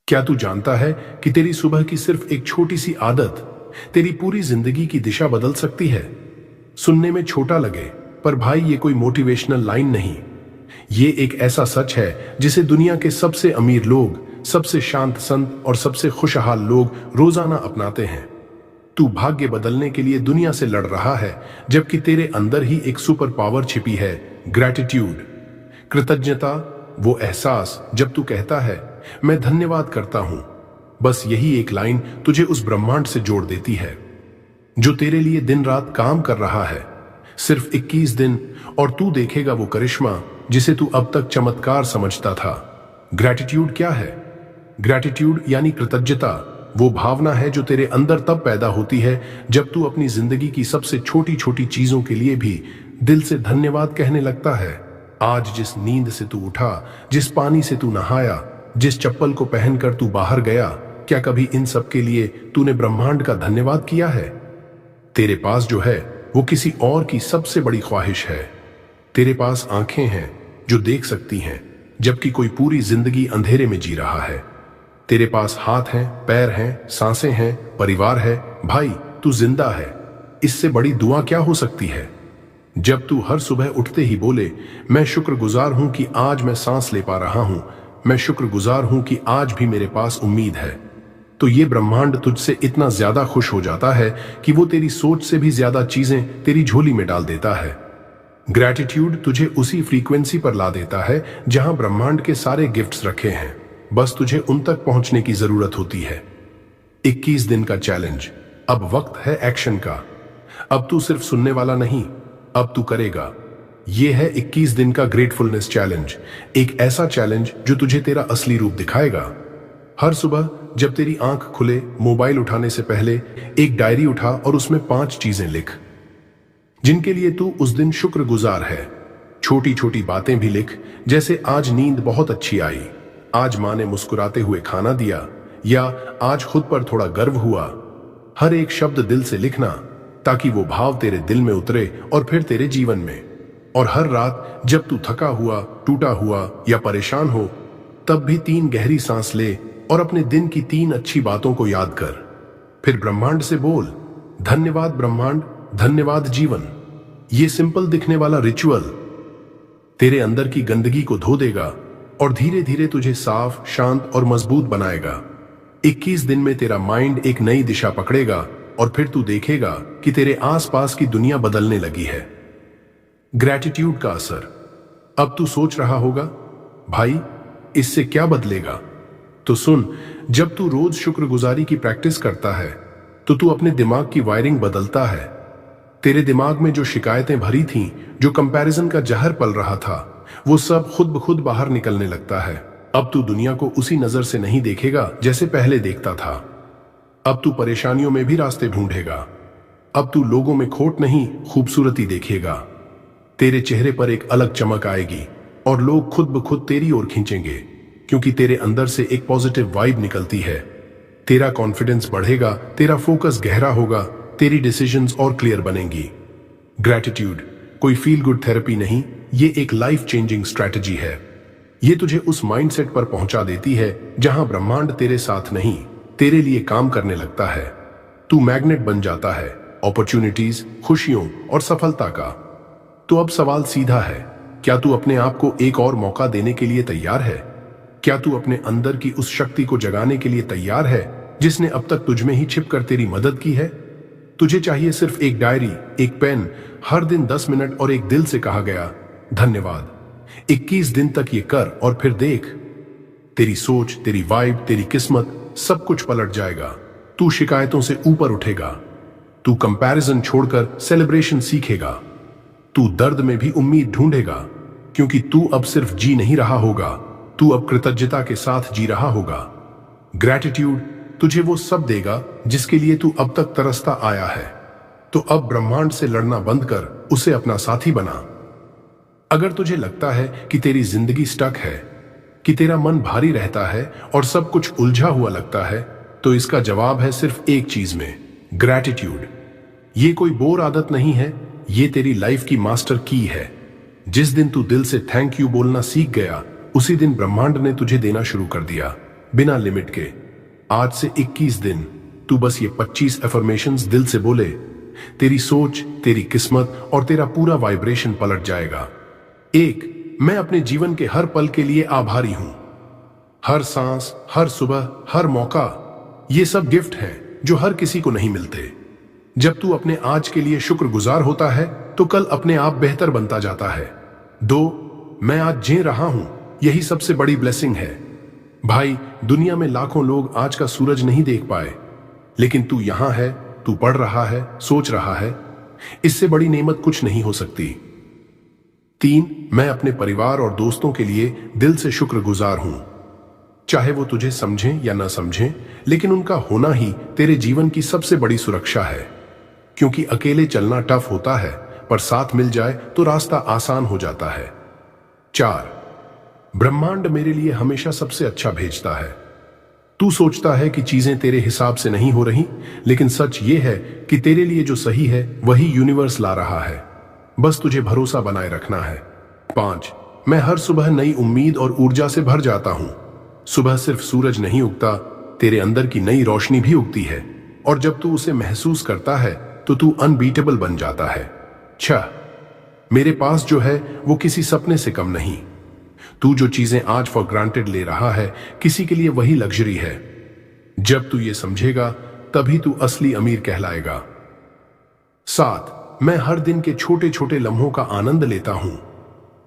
क्या तू जानता है कि तेरी सुबह की सिर्फ एक छोटी सी आदत तेरी पूरी जिंदगी की दिशा बदल सकती है? सुनने में छोटा लगे, पर भाई ये कोई मोटिवेशनल लाइन नहीं, ये एक ऐसा सच है जिसे दुनिया के सबसे अमीर लोग, सबसे शांत संत और सबसे खुशहाल लोग रोजाना अपनाते हैं। तू भाग्य बदलने के लिए दुनिया से लड़ रहा है, जबकि तेरे अंदर ही एक सुपर पावर छिपी है, ग्रैटिट्यूड, कृतज्ञता। वो एहसास जब तू कहता है मैं धन्यवाद करता हूं, बस यही एक लाइन तुझे उस ब्रह्मांड से जोड़ देती है जो तेरे लिए दिन रात काम कर रहा है। सिर्फ 21 दिन और तू देखेगा वो करिश्मा जिसे तू अब तक चमत्कार समझता था। ग्रैटिट्यूड क्या है? ग्रैटिट्यूड यानी कृतज्ञता वो भावना है जो तेरे अंदर तब पैदा होती है जब तू अपनी जिंदगी की सबसे छोटी छोटी चीजों के लिए भी दिल से धन्यवाद कहने लगता है। आज जिस नींद से तू उठा, जिस पानी से तू नहाया, जिस चप्पल को पहनकर तू बाहर गया, क्या कभी इन सब के लिए तूने ब्रह्मांड का धन्यवाद किया है? तेरे पास जो है वो किसी और की सबसे बड़ी ख्वाहिश है। तेरे पास आंखें हैं जो देख सकती हैं, जबकि कोई पूरी जिंदगी अंधेरे में जी रहा है। तेरे पास हाथ हैं, पैर हैं, सांसें हैं, परिवार है। भाई, तू जिंदा है, इससे बड़ी दुआ क्या हो सकती है? जब तू हर सुबह उठते ही बोले मैं शुक्रगुजार हूं कि आज मैं सांस ले पा रहा हूं, मैं शुक्रगुजार हूं कि आज भी मेरे पास उम्मीद है, तो ये ब्रह्मांड तुझसे इतना ज्यादा खुश हो जाता है कि वो तेरी सोच से भी ज्यादा चीजें तेरी झोली में डाल देता है। ग्रैटिट्यूड तुझे उसी फ्रीक्वेंसी पर ला देता है जहां ब्रह्मांड के सारे गिफ्ट्स रखे हैं, बस तुझे उन तक पहुंचने की जरूरत होती है। 21 दिन का चैलेंज, अब वक्त है एक्शन का। अब तू सिर्फ सुनने वाला नहीं, अब तू करेगा। यह है 21 दिन का ग्रेटफुलनेस चैलेंज, एक ऐसा चैलेंज जो तुझे तेरा असली रूप दिखाएगा। हर सुबह जब तेरी आंख खुले, मोबाइल उठाने से पहले एक डायरी उठा और उसमें 5 चीजें लिख जिनके लिए तू उस दिन शुक्रगुजार है। छोटी छोटी बातें भी लिख, जैसे आज नींद बहुत अच्छी आई, आज मां ने मुस्कुराते हुए खाना दिया, या आज खुद पर थोड़ा गर्व हुआ। हर एक शब्द दिल से लिखना ताकि वो भाव तेरे दिल में उतरे और फिर तेरे जीवन में। और हर रात जब तू थका हुआ, टूटा हुआ या परेशान हो, तब भी 3 गहरी सांस ले और अपने दिन की 3 अच्छी बातों को याद कर। फिर ब्रह्मांड से बोल, धन्यवाद ब्रह्मांड, धन्यवाद जीवन। ये सिंपल दिखने वाला रिचुअल तेरे अंदर की गंदगी को धो देगा और धीरे धीरे तुझे साफ, शांत और मजबूत बनाएगा। 21 दिन में तेरा माइंड एक नई दिशा पकड़ेगा और फिर तू देखेगा कि तेरे आसपास की दुनिया बदलने लगी है। ग्रैटिट्यूड का असर। अब तू सोच रहा होगा, भाई इससे क्या बदलेगा? तो सुन, जब तू रोज शुक्रगुजारी की प्रैक्टिस करता है तो तू अपने दिमाग की वायरिंग बदलता है। तेरे दिमाग में जो शिकायतें भरी थीं, जो कंपैरिजन का जहर पल रहा था, वो सब खुद ब खुद बाहर निकलने लगता है। अब तू दुनिया को उसी नजर से नहीं देखेगा जैसे पहले देखता था। अब तू परेशानियों में भी रास्ते ढूंढेगा। अब तू लोगों में खोट नहीं, खूबसूरती देखेगा। तेरे चेहरे पर एक अलग चमक आएगी और लोग खुद ब खुद तेरी ओर खींचेंगे, क्योंकि तेरे अंदर से एक पॉजिटिव वाइब निकलती है। तेरा कॉन्फिडेंस बढ़ेगा, तेरा फोकस गहरा होगा, तेरी डिसीजंस और क्लियर बनेंगी। ग्रैटिट्यूड कोई फील गुड थेरेपी नहीं, ये एक लाइफ चेंजिंग स्ट्रैटेजी है। ये तुझे उस माइंडसेट पर पहुंचा देती है जहां ब्रह्मांड तेरे साथ नहीं, तेरे लिए काम करने लगता है। तू मैग्नेट बन जाता है अपॉर्चुनिटीज, खुशियों और सफलता का। तो अब सवाल सीधा है, क्या तू अपने आप को एक और मौका देने के लिए तैयार है? क्या तू अपने अंदर की उस शक्ति को जगाने के लिए तैयार है जिसने अब तक तुझमें ही छिपकर तेरी मदद की है? तुझे चाहिए सिर्फ एक डायरी, एक पेन, हर दिन 10 मिनट और एक दिल से कहा गया धन्यवाद। 21 दिन तक ये कर और फिर देख, तेरी सोच, तेरी वाइब, तेरी किस्मत सब कुछ पलट जाएगा। तू शिकायतों से ऊपर उठेगा, तू कंपैरिजन छोड़कर सेलिब्रेशन सीखेगा, तू दर्द में भी उम्मीद ढूंढेगा, क्योंकि तू अब सिर्फ जी नहीं रहा होगा, तू अब कृतज्ञता के साथ जी रहा होगा। ग्रैटिट्यूड तुझे वो सब देगा जिसके लिए तू अब तक तरसता आया है। तो अब ब्रह्मांड से लड़ना बंद कर, उसे अपना साथी बना। अगर तुझे लगता है कि तेरी जिंदगी स्टक है, कि तेरा मन भारी रहता है और सब कुछ उलझा हुआ लगता है, तो इसका जवाब है सिर्फ एक चीज में, ग्रैटिट्यूड। ये कोई बोर आदत नहीं है, ये तेरी लाइफ की मास्टर की है। जिस दिन तू दिल से थैंक यू बोलना सीख गया, उसी दिन ब्रह्मांड ने तुझे देना शुरू कर दिया। बिना लिमिट के। आज से 21 दिन तू बस ये 25 एफर्मेशंस दिल से बोले, तेरी सोच, तेरी किस्मत और तेरा पूरा वाइब्रेशन पलट जाएगा। 1, मैं अपने जीवन के हर पल के लिए आभारी हूं। हर सांस, हर सुबह, हर मौका, ये सब गिफ्ट हैं जो हर किसी को नहीं मिलते। जब तू अपने आज के लिए शुक्रगुजार होता है तो कल अपने आप बेहतर बनता जाता है। 2, मैं आज जी रहा हूं, यही सबसे बड़ी ब्लेसिंग है। भाई, दुनिया में लाखों लोग आज का सूरज नहीं देख पाए, लेकिन तू यहां है, तू पढ़ रहा है, सोच रहा है, इससे बड़ी नेमत कुछ नहीं हो सकती। 3, मैं अपने परिवार और दोस्तों के लिए दिल से शुक्रगुजार हूं। चाहे वो तुझे समझें या ना समझें, लेकिन उनका होना ही तेरे जीवन की सबसे बड़ी सुरक्षा है। क्योंकि अकेले चलना टफ होता है, पर साथ मिल जाए तो रास्ता आसान हो जाता है। 4, ब्रह्मांड मेरे लिए हमेशा सबसे अच्छा भेजता है। तू सोचता है कि चीजें तेरे हिसाब से नहीं हो रही, लेकिन सच ये है कि तेरे लिए जो सही है वही यूनिवर्स ला रहा है। बस तुझे भरोसा बनाए रखना है। 5, मैं हर सुबह नई उम्मीद और ऊर्जा से भर जाता हूं। सुबह सिर्फ सूरज नहीं उगता, तेरे अंदर की नई रोशनी भी उगती है, और जब तू उसे महसूस करता है तो तू अनबीटेबल बन जाता है। 6, मेरे पास जो है वो किसी सपने से कम नहीं। तू जो चीजें आज फॉर ग्रांटेड ले रहा है, किसी के लिए वही लग्जरी है। जब तू ये समझेगा तभी तू असली अमीर कहलाएगा। 7, मैं हर दिन के छोटे छोटे लम्हों का आनंद लेता हूं।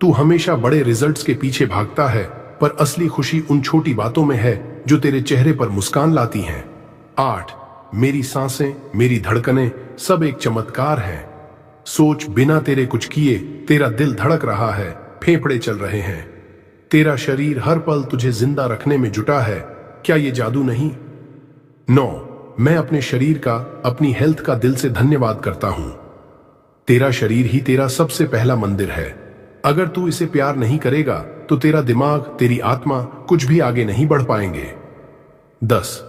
तू हमेशा बड़े रिजल्ट्स के पीछे भागता है, पर असली खुशी उन छोटी बातों में है जो तेरे चेहरे पर मुस्कान लाती हैं। 8, मेरी सांसें, मेरी धड़कनें सब एक चमत्कार हैं। सोच, बिना तेरे कुछ किए तेरा दिल धड़क रहा है, फेफड़े चल रहे हैं, तेरा शरीर हर पल तुझे जिंदा रखने में जुटा है। क्या ये जादू नहीं? 9, मैं अपने शरीर का, अपनी हेल्थ का दिल से धन्यवाद करता हूं। तेरा शरीर ही तेरा सबसे पहला मंदिर है। अगर तू इसे प्यार नहीं करेगा तो तेरा दिमाग, तेरी आत्मा कुछ भी आगे नहीं बढ़ पाएंगे। 10,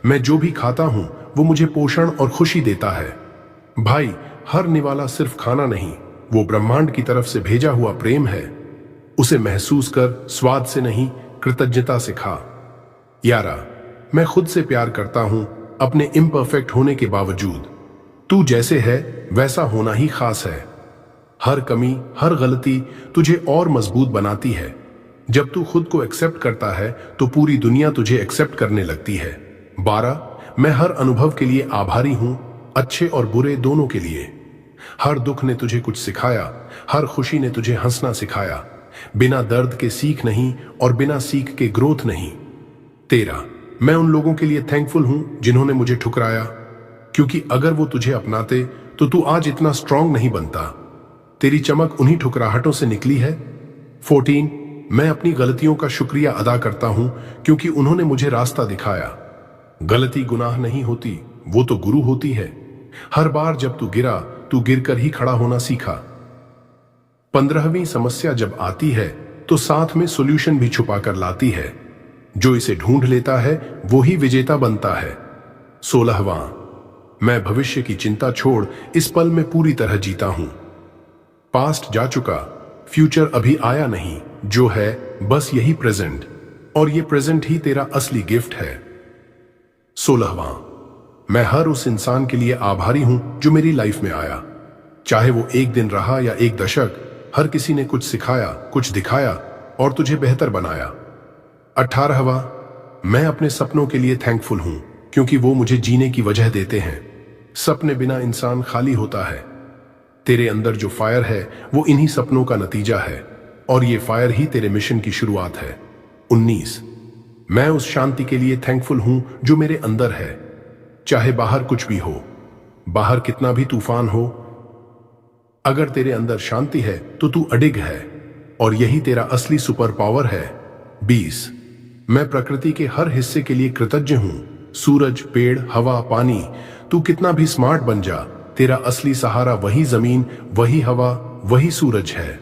मैं जो भी खाता हूं वो मुझे पोषण और खुशी देता है। भाई, हर निवाला सिर्फ खाना नहीं, वो ब्रह्मांड की तरफ से भेजा हुआ प्रेम है। उसे महसूस कर, स्वाद से नहीं कृतज्ञता से खा। 11, मैं खुद से प्यार करता हूं, अपने इम्परफेक्ट होने के बावजूद। तू जैसे है वैसा होना ही खास है। हर कमी, हर गलती तुझे और मजबूत बनाती है। जब तू खुद को एक्सेप्ट करता है तो पूरी दुनिया तुझे एक्सेप्ट करने लगती है। 12, मैं हर अनुभव के लिए आभारी हूं, अच्छे और बुरे दोनों के लिए। हर दुख ने तुझे कुछ सिखाया, हर खुशी ने तुझे हंसना सिखाया। बिना दर्द के सीख नहीं और बिना सीख के ग्रोथ नहीं। 13, मैं उन लोगों के लिए थैंकफुल हूं जिन्होंने मुझे ठुकराया, क्योंकि अगर वो तुझे अपनाते तो तू आज इतना स्ट्रांग नहीं बनता। तेरी चमक उन्हीं ठुकराहटों से निकली है। 14, मैं अपनी गलतियों का शुक्रिया अदा करता हूं, क्योंकि उन्होंने मुझे रास्ता दिखाया। गलती गुनाह नहीं होती, वो तो गुरु होती है। हर बार जब तू गिरा, तू गिरकर ही खड़ा होना सीखा। 15वीं समस्या जब आती है तो साथ में सॉल्यूशन भी छुपा कर लाती है। जो इसे ढूंढ लेता है वो ही विजेता बनता है। 16वां, मैं भविष्य की चिंता छोड़ इस पल में पूरी तरह जीता हूं। पास्ट जा चुका, फ्यूचर अभी आया नहीं, जो है बस यही प्रेजेंट, और ये प्रेजेंट ही तेरा असली गिफ्ट है। 16वां, मैं हर उस इंसान के लिए आभारी हूं जो मेरी लाइफ में आया, चाहे वो एक दिन रहा या एक दशक। हर किसी ने कुछ सिखाया, कुछ दिखाया और तुझे बेहतर बनाया। 18वां, मैं अपने सपनों के लिए थैंकफुल हूं, क्योंकि वो मुझे जीने की वजह देते हैं। सपने बिना इंसान खाली होता है। तेरे अंदर जो फायर है वो इन्हीं सपनों का नतीजा है, और ये फायर ही तेरे मिशन की शुरुआत है। 19, मैं उस शांति के लिए थैंकफुल हूं जो मेरे अंदर है। चाहे बाहर कुछ भी हो, बाहर कितना भी तूफान हो, अगर तेरे अंदर शांति है तो तू अडिग है, और यही तेरा असली सुपर पावर है। 20, मैं प्रकृति के हर हिस्से के लिए कृतज्ञ हूं। सूरज, पेड़, हवा, पानी, तू कितना भी स्मार्ट बन जा, तेरा असली सहारा वही जमीन, वही हवा, वही सूरज है।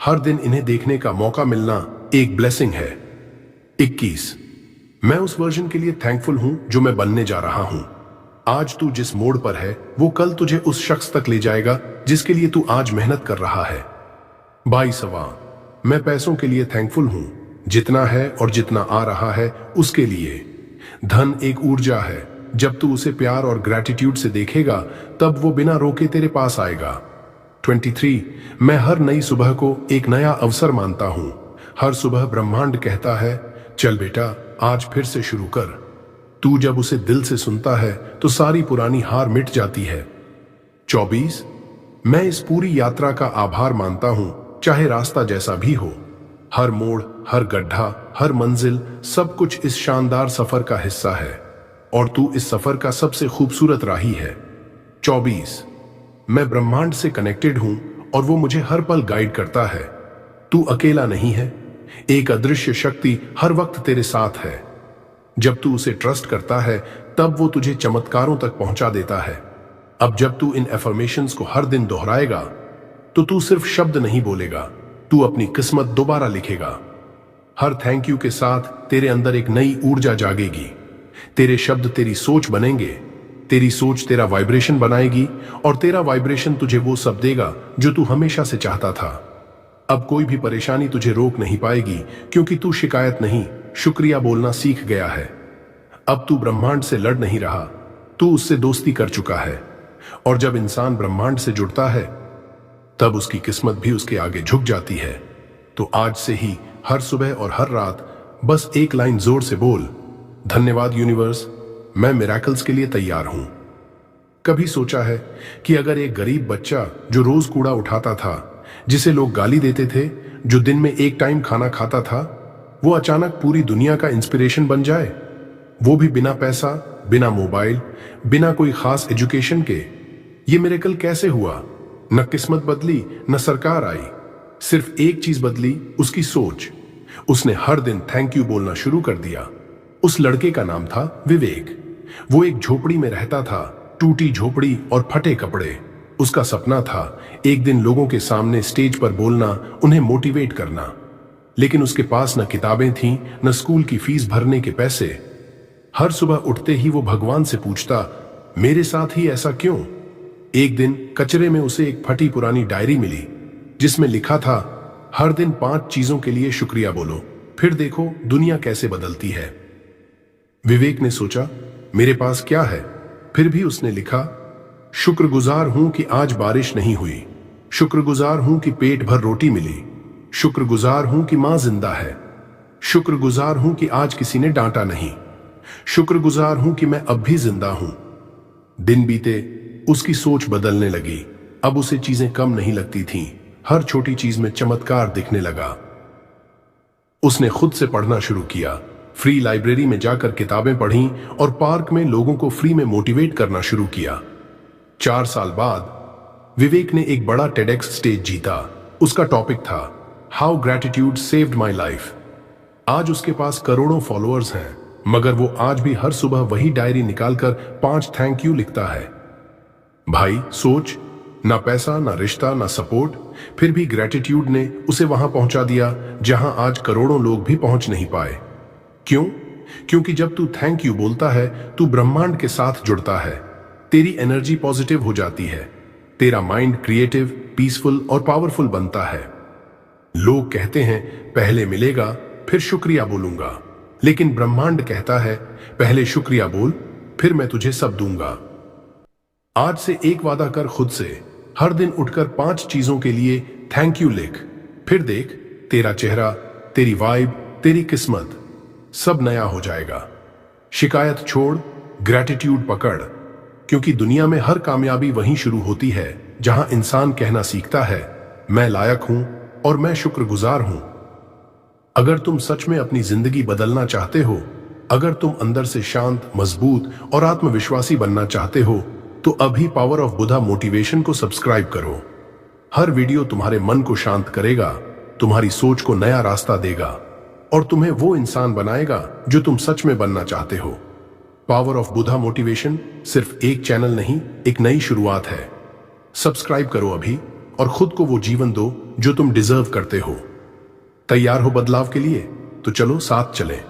हर दिन इन्हें देखने का मौका मिलना एक ब्लेसिंग है। 21, मैं उस वर्जन के लिए थैंकफुल हूं जो मैं बनने जा रहा हूं। आज तू जिस मोड़ पर है वो कल तुझे उस शख्स तक ले जाएगा जिसके लिए तू आज मेहनत कर रहा है। 22वां, मैं पैसों के लिए थैंकफुल हूं, जितना है और जितना आ रहा है उसके लिए। धन एक ऊर्जा है, जब तू उसे प्यार और ग्रैटिट्यूड से देखेगा तब वो बिना रोके तेरे पास आएगा। 23 मैं हर नई सुबह को एक नया अवसर मानता हूं। हर सुबह ब्रह्मांड कहता है, चल बेटा आज फिर से शुरू कर। तू जब उसे दिल से सुनता है तो सारी पुरानी हार मिट जाती है। 24 मैं इस पूरी यात्रा का आभार मानता हूं, चाहे रास्ता जैसा भी हो। हर मोड़, हर गड्ढा, हर मंजिल, सब कुछ इस शानदार सफर का हिस्सा है और तू इस सफर का सबसे खूबसूरत राही है। 24 मैं ब्रह्मांड से कनेक्टेड हूं और वो मुझे हर पल गाइड करता है। तू अकेला नहीं है, एक अदृश्य शक्ति हर वक्त तेरे साथ है। जब तू उसे ट्रस्ट करता है तब वो तुझे चमत्कारों तक पहुंचा देता है। अब जब तू इन एफर्मेशंस को हर दिन दोहराएगा तो तू सिर्फ शब्द नहीं बोलेगा, तू अपनी किस्मत दोबारा लिखेगा। हर थैंक यू के साथ तेरे अंदर एक नई ऊर्जा जागेगी। तेरे शब्द तेरी सोच बनेंगे, तेरी सोच तेरा वाइब्रेशन बनाएगी और तेरा वाइब्रेशन तुझे वो सब देगा जो तू हमेशा से चाहता था। अब कोई भी परेशानी तुझे रोक नहीं पाएगी, क्योंकि तू शिकायत नहीं, शुक्रिया बोलना सीख गया है। अब तू ब्रह्मांड से लड़ नहीं रहा, तू उससे दोस्ती कर चुका है। और जब इंसान ब्रह्मांड से जुड़ता है तब उसकी किस्मत भी उसके आगे झुक जाती है। तो आज से ही हर सुबह और हर रात बस एक लाइन जोर से बोल, धन्यवाद यूनिवर्स, मैं मिरेकल्स के लिए तैयार हूं। कभी सोचा है कि अगर एक गरीब बच्चा जो रोज कूड़ा उठाता था, जिसे लोग गाली देते थे, जो दिन में एक टाइम खाना खाता था, वो अचानक पूरी दुनिया का इंस्पिरेशन बन जाए, वो भी बिना पैसा, बिना मोबाइल, बिना कोई खास एजुकेशन के। ये मिरेकल कैसे हुआ? न किस्मत बदली, न सरकार आई, सिर्फ एक चीज बदली, उसकी सोच। उसने हर दिन थैंक यू बोलना शुरू कर दिया। उस लड़के का नाम था विवेक। वो एक झोपड़ी में रहता था, टूटी झोपड़ी और फटे कपड़े। उसका सपना था एक दिन लोगों के सामने स्टेज पर बोलना, उन्हें मोटिवेट करना। लेकिन उसके पास न किताबें थीं, न स्कूल की फीस भरने के पैसे। हर सुबह उठते ही वो भगवान से पूछता, मेरे साथ ही ऐसा क्यों? एक दिन कचरे में उसे एक फटी पुरानी डायरी मिली जिसमें लिखा था, हर दिन 5 चीजों के लिए शुक्रिया बोलो, फिर देखो दुनिया कैसे बदलती है। विवेक ने सोचा, मेरे पास क्या है? फिर भी उसने लिखा, शुक्रगुजार हूं कि आज बारिश नहीं हुई, शुक्रगुजार हूं कि पेट भर रोटी मिली, शुक्रगुजार हूं कि मां जिंदा है, शुक्रगुजार हूं कि आज किसी ने डांटा नहीं, शुक्रगुजार हूं कि मैं अब भी जिंदा हूं। दिन बीते, उसकी सोच बदलने लगी। अब उसे चीजें कम नहीं लगती थीं, हर छोटी चीज में चमत्कार दिखने लगा। उसने खुद से पढ़ना शुरू किया, फ्री लाइब्रेरी में जाकर किताबें पढ़ीं और पार्क में लोगों को फ्री में मोटिवेट करना शुरू किया। 4 साल बाद विवेक ने एक बड़ा टेडेक्स स्टेज जीता। उसका टॉपिक था, how gratitude saved my life. आज उसके पास करोड़ों फॉलोअर्स हैं, मगर वो आज भी हर सुबह वही डायरी निकालकर 5 थैंक यू लिखता है। भाई सोच, ना पैसा, ना रिश्ता, ना सपोर्ट, फिर भी ग्रैटिट्यूड ने उसे वहां पहुंचा दिया जहां आज करोड़ों लोग भी पहुंच नहीं पाए। क्यों? क्योंकि जब तू थैंक यू बोलता है, तू ब्रह्मांड के साथ जुड़ता है। तेरी एनर्जी पॉजिटिव हो जाती है, तेरा माइंड क्रिएटिव, पीसफुल और पावरफुल बनता है। लोग कहते हैं पहले मिलेगा फिर शुक्रिया बोलूंगा, लेकिन ब्रह्मांड कहता है पहले शुक्रिया बोल, फिर मैं तुझे सब दूंगा। आज से एक वादा कर खुद से, हर दिन उठकर 5 चीजों के लिए थैंक यू लिख, फिर देख तेरा चेहरा, तेरी वाइब, तेरी किस्मत सब नया हो जाएगा। शिकायत छोड़, ग्रैटिट्यूड पकड़, क्योंकि दुनिया में हर कामयाबी वहीं शुरू होती है जहां इंसान कहना सीखता है, मैं लायक हूं और मैं शुक्रगुजार हूं। अगर तुम सच में अपनी जिंदगी बदलना चाहते हो, अगर तुम अंदर से शांत, मजबूत और आत्मविश्वासी बनना चाहते हो, तो अभी पावर ऑफ बुधा मोटिवेशन को सब्सक्राइब करो। हर वीडियो तुम्हारे मन को शांत करेगा, तुम्हारी सोच को नया रास्ता देगा और तुम्हें वो इंसान बनाएगा जो तुम सच में बनना चाहते हो। पावर ऑफ बुधा मोटिवेशन सिर्फ एक चैनल नहीं, एक नई शुरुआत है। सब्सक्राइब करो अभी और खुद को वो जीवन दो जो तुम डिजर्व करते हो। तैयार हो बदलाव के लिए? तो चलो साथ चलें।